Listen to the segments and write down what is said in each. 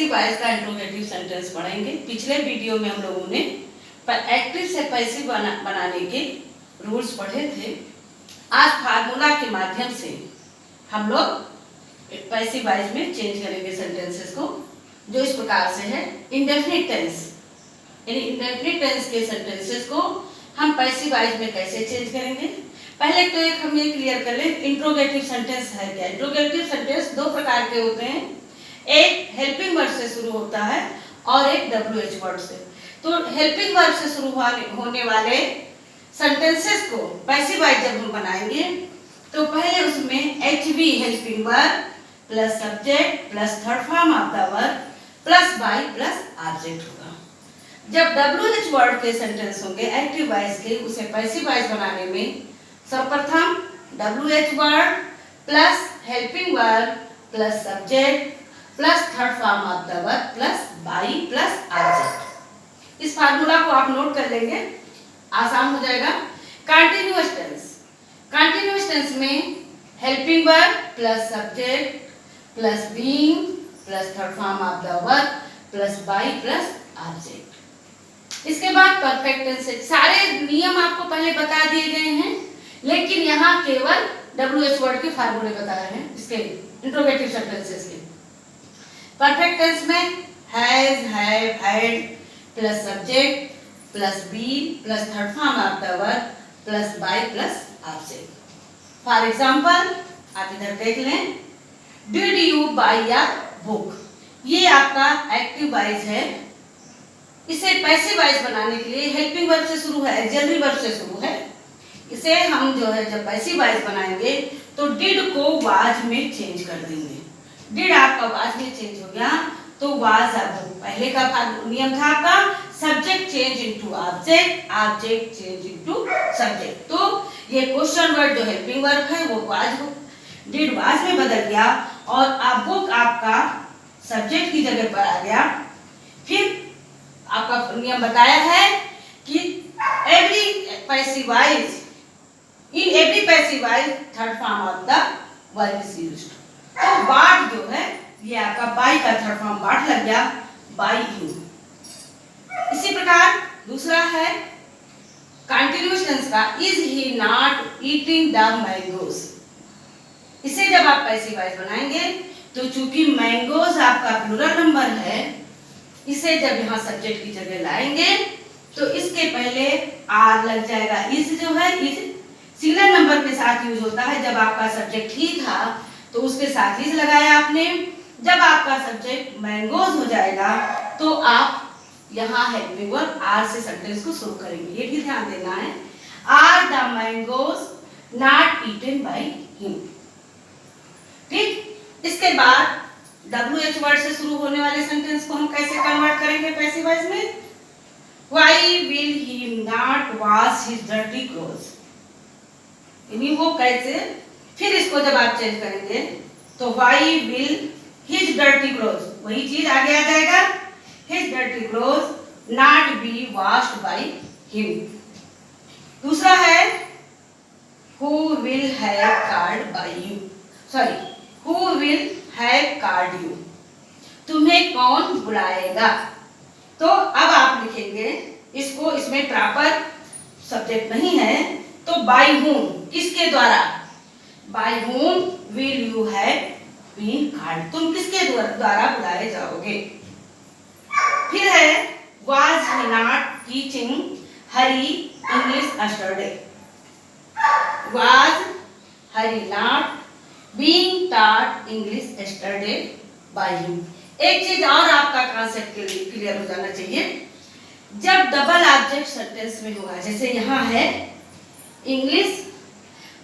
Wise का interrogative sentence पढ़ेंगे। पिछले वीडियो में हम लोगों ने एक्टिव से पैसिव बनाने के रूल्स पढ़े थे। आज फार्मूला के माध्यम से हम लोग पैसिव वाइज में चेंज करेंगे सेंटेंसेस को, जो इस प्रकार से है। इंडेफिनिट टेंस, यानी इंडेफिनिट टेंस के सेंटेंसेस को हम पैसिव वाइज में कैसे चेंज करेंगे। पहले तो एक हम ये क्लियर कर लें, इंट्रोगेटिव सेंटेंस है क्या। इंट्रोगेटिव सेंटेंस दो प्रकार के होते हैं, एक हेल्पिंग वर्ड से शुरू होता है और एक WH वर्ड से। तो हेल्पिंग वर्ड से शुरू होने वाले सेंटेंसेस को पैसिव वाइज जब हम बनाएंगे तो पहले उसमें HV helping word plus subject plus third form of the verb plus by plus object होगा। जब WH वर्ड के सेंटेंस होंगे एक्टिव वाइज के, उसे पैसिव वाइज बनाने में सर्वप्रथम WH word plus helping verb plus subject plus third form of the verb plus by plus object. इस फार्मूला को आप नोट कर लेंगे, आसान हो जाएगा। कंटीन्यूअस टेंस, कंटीन्यूअस टेंस में helping verb plus subject plus being plus third form of the verb plus by plus object. इसके बाद परफेक्ट टेंस से सारे नियम आपको पहले बता दिए गए हैं, लेकिन यहाँ केवल WH वर्ड के फार्मूले बताए हैं इसके इंट्रोगेटिव सेंटेंसेस के। परफेक्ट टेंस में has, have, had plus subject plus be plus third form of the verb plus by plus object. For example आप इधर देख लें, did you buy a book, ये आपका एक्टिव वाइज है। इसे पैसिव वाइज बनाने के लिए हेल्पिंग वर्ब से शुरू है, ऑक्सिलरी वर्ब से शुरू है। इसे हम जो है जब पैसिव वाइज बनाएंगे तो डिड को वाज में चेंज कर देंगे। डिड आपका वाज में चेंज हो गया तो वाज अब पहले का नियम था आपका subject change into object, object change into subject. तो ये क्वेश्चन वर्ड जो हेल्पिंग वर्ब है वो वाज, डिड वाज में बदल गया और अब बुक आपका सब्जेक्ट की जगह पर आ गया। फिर आपका नियम बताया है कि every passive wise, in every passive wise third form of the verb is used. तो वाट जो है ये आपका बाय का थर्ड फॉर्म वाट लग गया, बाय यू। इसी प्रकार दूसरा है कंटीन्यूअस टेंस का, is he not eating the mangoes. इसे जब आप पैसिव वाइज बनाएंगे तो चूंकि मैंगोज आपका प्लूरल नंबर है, इसे जब यहाँ सब्जेक्ट की जगह लाएंगे तो इसके पहले आर लग जाएगा। इज जो है इज सिंगुलर नंबर के साथ यूज होता है। जब आपका सब्जेक्ट ही था तो उसके साथ इज लगाया आपने। जब आपका सब्जेक्ट मैंगोज हो जाएगा तो आप यहाँ हेल्पिंग वर्ब आर से सेंटेंस को शुरू करेंगे। ये भी ध्यान देना है, are the mangoes not eaten by him. ठीक, इसके बाद WH वर्ड से शुरू होने वाले सेंटेंस को हम कैसे कन्वर्ट करेंगे पैसिव वाइज में। Why will he not wash his dirty clothes? यानी वो कैसे, फिर इसको जब आप चेंज करेंगे तो why will his dirty clothes, वही चीज आगे आ जाएगा, his dirty clothes not be washed by him। दूसरा है who will have called by you, sorry, who will have called you, तुम्हें कौन बुलाएगा। तो अब आप लिखेंगे इसको, इसमें प्रॉपर सब्जेक्ट नहीं है तो बाय whom, किसके द्वारा, bye whom will you have been called, तुम किसके द्वारा बुलाए जाओगे। फिर है was he not teaching Hari English yesterday, was Hari not being taught English yesterday by him। एक चीज और आपका कॉन्सेप्ट क्लियर हो जाना चाहिए, जब डबल ऑब्जेक्ट सेंटेंस में होगा, जैसे यहाँ है इंग्लिश,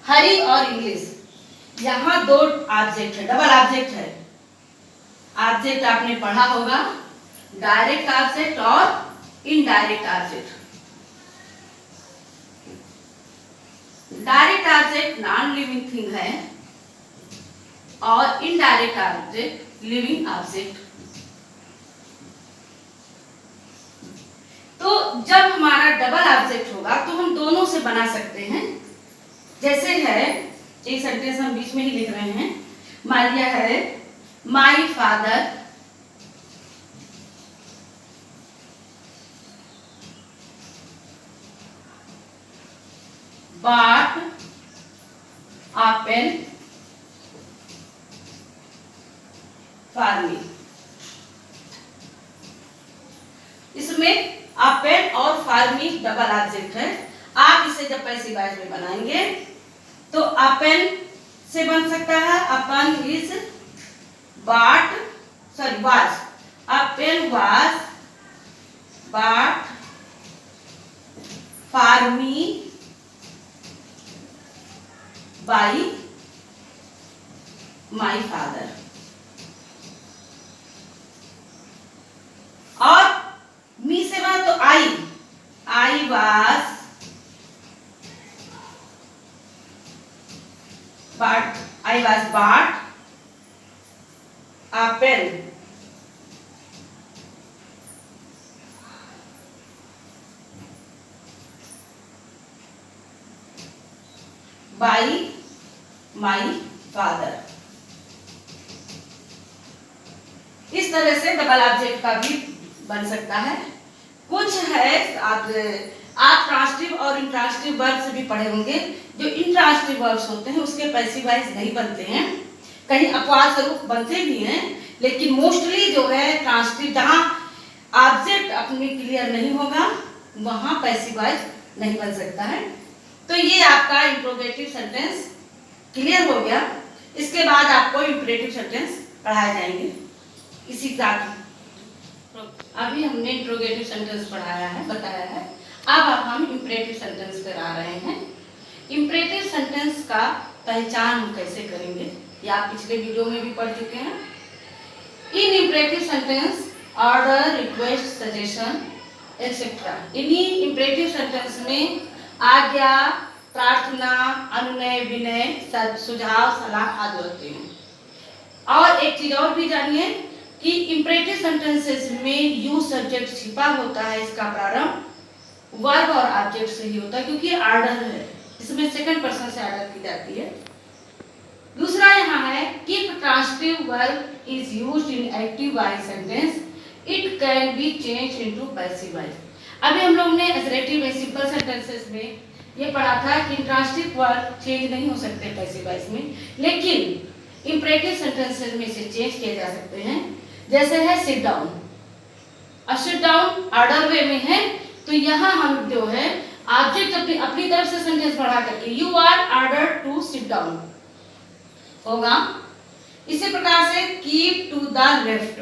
हरी और इंग्लिश, यहाँ दो ऑब्जेक्ट है, डबल ऑब्जेक्ट है। ऑब्जेक्ट आपने पढ़ा होगा, डायरेक्ट ऑब्जेक्ट और indirect object. Direct object non living thing है और इनडायरेक्ट ऑब्जेक्ट लिविंग ऑब्जेक्ट। तो जब हमारा डबल ऑब्जेक्ट होगा तो हम दोनों से बना सकते हैं। जैसे है एक सेंटेंस हम बीच में ही लिख रहे हैं, मान लिया है my father bought a pen for me। इसमें a pen और for me डबल ऑब्जेक्ट है। आप इसे जब पैसिव वॉइस में बनाएंगे तो a pen से बन सकता है a pen is bought, sorry was, a pen was bought for me by my father। और मी से बना तो I was bought a pen by my father। इस तरह से डबल ऑब्जेक्ट का भी बन सकता है। कुछ है आप ट्रांसिटिव और इंट्रांसिटिव वर्ब्स भी पढ़े होंगे। जो इंट्रांसिटिव वर्ब्स होते हैं उसके पैसिव वॉइस नहीं बनते हैं, कहीं अपवाद स्वरूप बनते भी हैं, लेकिन मोस्टली जो है ट्रांसिटिव, जहां ऑब्जेक्ट अपने क्लियर नहीं होगा वहां पैसिव वॉइस नहीं बन सकता है। तो ये आपका इंट्रोगेटिव सेंटेंस क्लियर हो गया। इसके बाद आपको इंपरेटिव सेंटेंस पढ़ाए जाएंगे इसी साथ। अभी हमने इंट्रोगेटिव सेंटेंस पढ़ाया है, बताया है। अब हम इंपरेटिव सेंटेंस पर आ रहे हैं। इंपरेटिव सेंटेंस का पहचान हम कैसे करेंगे ये आप पिछले वीडियो में भी पढ़ चुके हैं। इन imperative sentence order, request, suggestion etcetera. इन्हीं इंपरेटिव सेंटेंस में आज्ञा, प्रार्थना, अनुनय, विनय, सुझाव, सलाह आदि होते हैं। और एक चीज और भी जानिए कि इंपरेटिव सेंटेंसेस में यू सब्जेक्ट छिपा होता है। इसका प्रारंभ वर्ब और ऑब्जेक्ट से ही होता है क्योंकि ऑर्डर है, इसमें सेकंड पर्सन से ऑर्डर की जाती है। दूसरा यहाँ है कि transitive verb is used in active voice sentence, it can be change into passive voice. अभी हम लोग ने असर्टिव एंड सिंपल सेंटेंसेस में ये पढ़ा था कि ट्रांसिटिव वर्ब चेंज नहीं हो सकते पैसिव वॉइस में, लेकिन इंपरेटिव सेंटेंसेस में इसे चेंज किए जा सकते हैं। जैसे है सिट डाउन। अब सिट डाउन ऑर्डर वे में है तो यहाँ हम जो है ऑब्जेक्ट अपनी तरफ से सेंटेंस बढ़ा करके you are ordered to sit down होगा। इसी प्रकार से कीप टू द लेफ्ट,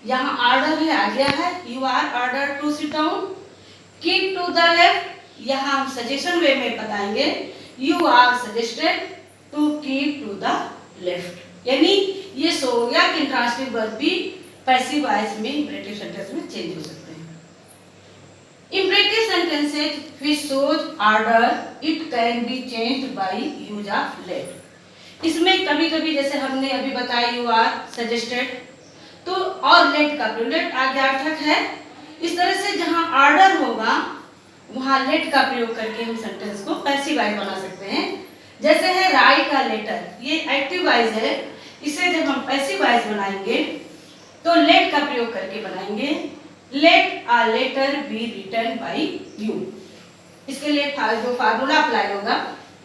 यहाँ ऑर्डर है, आज्ञा है, you are ordered to sit down. Keep to the left यहाँ हम सजेशन वे में बताएंगे, you are suggested to keep to the left. यानी ये सो हो गया कि इंट्रांसिटिव वर्ब भी पैसिव वॉइस में इंपरेटिव सेंटेंस में चेंज हो सकते हैं। Imperative sentences which shows order it can be changed by use of let। इसमें कभी-कभी जैसे हमने अभी बताया यू आर सजेस्टेड तो और लेट का प्रयोग, लेट आज्ञार्थक है। इस तरह से जहां ऑर्डर होगा वहां लेट का प्रयोग करके हम सेंटेंस को पैसिव वॉइस बना सकते हैं। जैसे है राइट अ लेटर, ये एक्टिव वॉइस है, इसे जब हम पैसिव वॉइस बनाएंगे तो लेट का प्रयोग करके बनाएंगे। Let a letter be written by you. इसके लिए जो फार्मूला अप्लाई होगा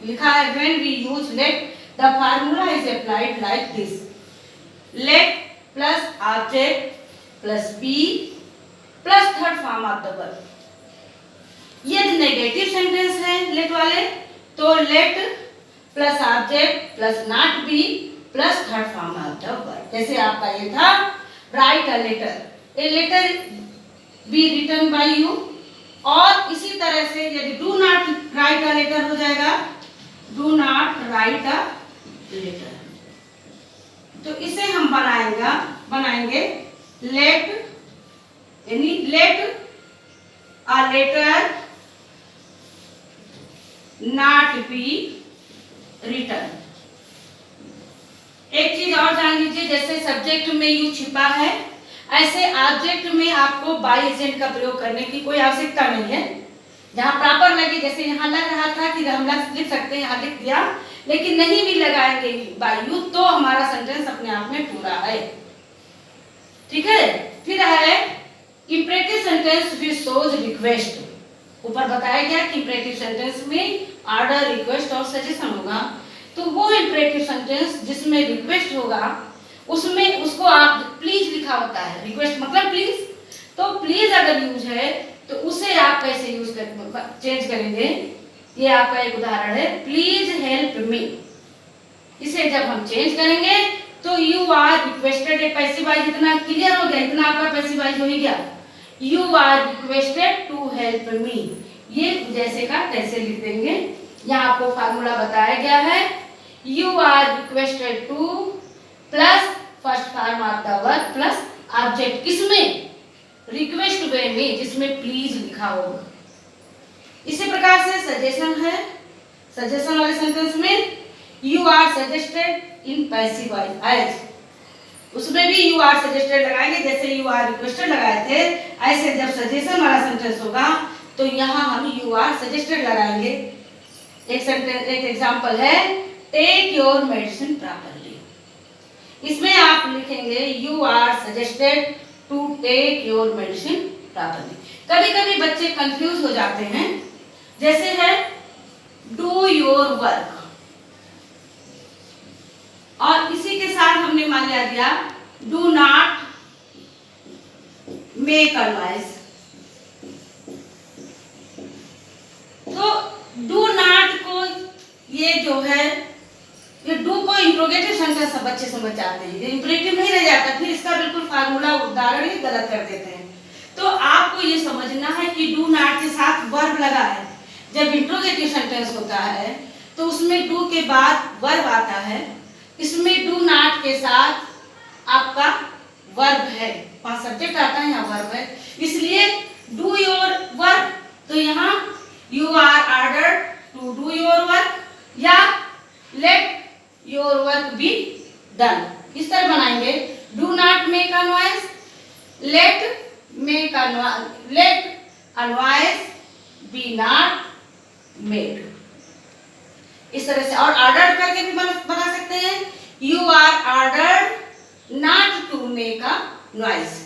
लिखा है when we use let the formula is applied like this, let plus object plus be plus third form of the verb. यदि नेगेटिव सेंटेंस है let वाले तो let plus object plus not be plus third form of the verb. जैसे आपका ये था write a letter, a letter be written by you. और इसी तरह से यदि do not write a letter हो जाएगा, do not write a letter. तो इसे हम बनाएंगे लेट, यानी let a letter not be written. एक चीज और जान लीजिए, जैसे सब्जेक्ट में यू छिपा है, ऐसे ऑब्जेक्ट में आपको बाय एजेंट का प्रयोग करने की कोई आवश्यकता नहीं है। जहां प्रॉपर लगे, जैसे यहाँ लग रहा था कि हम लिख सकते हैं, यहाँ लिख दिया, लेकिन नहीं भी लगाएंगे बाय यू तो हमारा सेंटेंस अपने आप में पूरा है। ठीक है। फिर है imperative sentence which shows request. ऊपर बताया गया कि इंपरेटिव सेंटेंस में ऑर्डर, रिक्वेस्ट और सजेशन होगा। तो वो इंपरेटिव सेंटेंस जिसमें रिक्वेस्ट होगा उसमें उसको आप प्लीज लिखा होता है, रिक्वेस्ट मतलब प्लीज, तो प्लीज अगर यूज है तो उसे आप कैसे यूज कर चेंज करेंगे। ये आपका एक उदाहरण है, प्लीज हेल्प मी। इसे जब हम चेंज करेंगे तो यू आर रिक्वेस्टेड, एक पैसिव वॉइस इतना क्लियर हो गया, इतना आपका पैसिव वॉइस हो ही गया। You are requested to help me, ये जैसे का तैसे लिख देंगे। यहाँ आपको फार्मूला बताया गया है, you are requested to plus first form of the verb plus object, किसमें, रिक्वेस्ट वे में जिसमें प्लीज लिखा होगा। इसी प्रकार से सजेशन है, सजेशन वाले सेंटेंस में you are suggested in passive voice as, उसमें भी यू आर सजेस्टेड लगाएंगे, जैसे यू आर रिक्वेस्टेड लगाए थे ऐसे जब सजेशन वाला सेंटेंस होगा तो यहाँ हम यू आर सजेस्टेड लगाएंगे। एक सेंटेंस, एक एग्जांपल है, टेक योर मेडिसिन प्रॉपर्ली। इसमें आप लिखेंगे you are suggested to take your medicine properly. कभी कभी बच्चे कंफ्यूज हो जाते हैं, जैसे है डू योर वर्क, और इसी के साथ हमने मान लिया दिया do not make a noise. तो डू नॉट को ये जो है, ये डू को इंट्रोगेटिव सेंटेंस सब बच्चे समझ जाते हैं, ये इंपरेटिव नहीं रह जाता, फिर इसका बिल्कुल फार्मूला उदाहरण ही गलत कर देते हैं। तो आपको ये समझना है कि डू नॉट के साथ वर्ब लगा है। जब इंट्रोगेटिव सेंटेंस होता है तो उसमें डू के बाद वर्ब आता है, इसमें डू नॉट के साथ आपका वर्ब है, 5 सब्जेक्ट आता है, यहाँ वर्ब है, इसलिए डू योर वर्क, तो यहाँ you are ordered to do your work या let your work be done, इस तरह बनाएंगे। Do not make a noise, let make a noise be not made, इस तरह से। और ऑर्डर करके भी बना सकते हैं, you are ordered not to make a noise.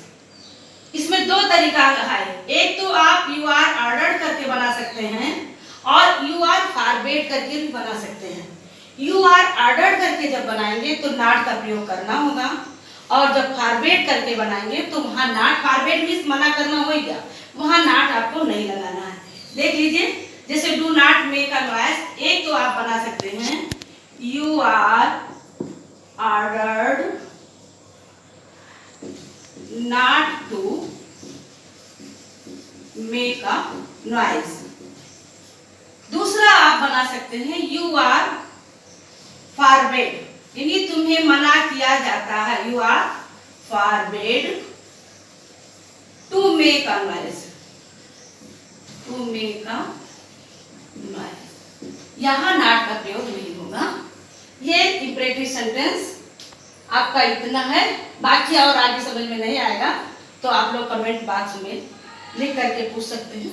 इसमें 2 तरीका है, एक तो आप यू आर ऑर्डर्ड करके बना सकते हैं और यू आर फॉरबेड करके भी बना सकते हैं। यू आर ऑर्डर्ड करके जब बनाएंगे तो नॉट का प्रयोग करना होगा, और जब फॉरबेड करके बनाएंगे तो वहां नॉट, फॉरबेड मींस मना करना हो गया, वहां नॉट आपको नहीं लगाना है। देख लीजिए, जैसे do not make a noise, एक तो आप बना सकते हैं you are ordered not to make a noise. दूसरा आप बना सकते हैं यू आर फॉरबेड, यानी तुम्हें मना किया जाता है, you are forbade to make a noise, to make a noise. यहाँ नॉट का प्रयोग नहीं होगा। ये इंपरेटिव सेंटेंस आपका इतना है, बाकी और आगे समझ में नहीं आएगा तो आप लोग कमेंट बॉक्स में लिख करके पूछ सकते हैं।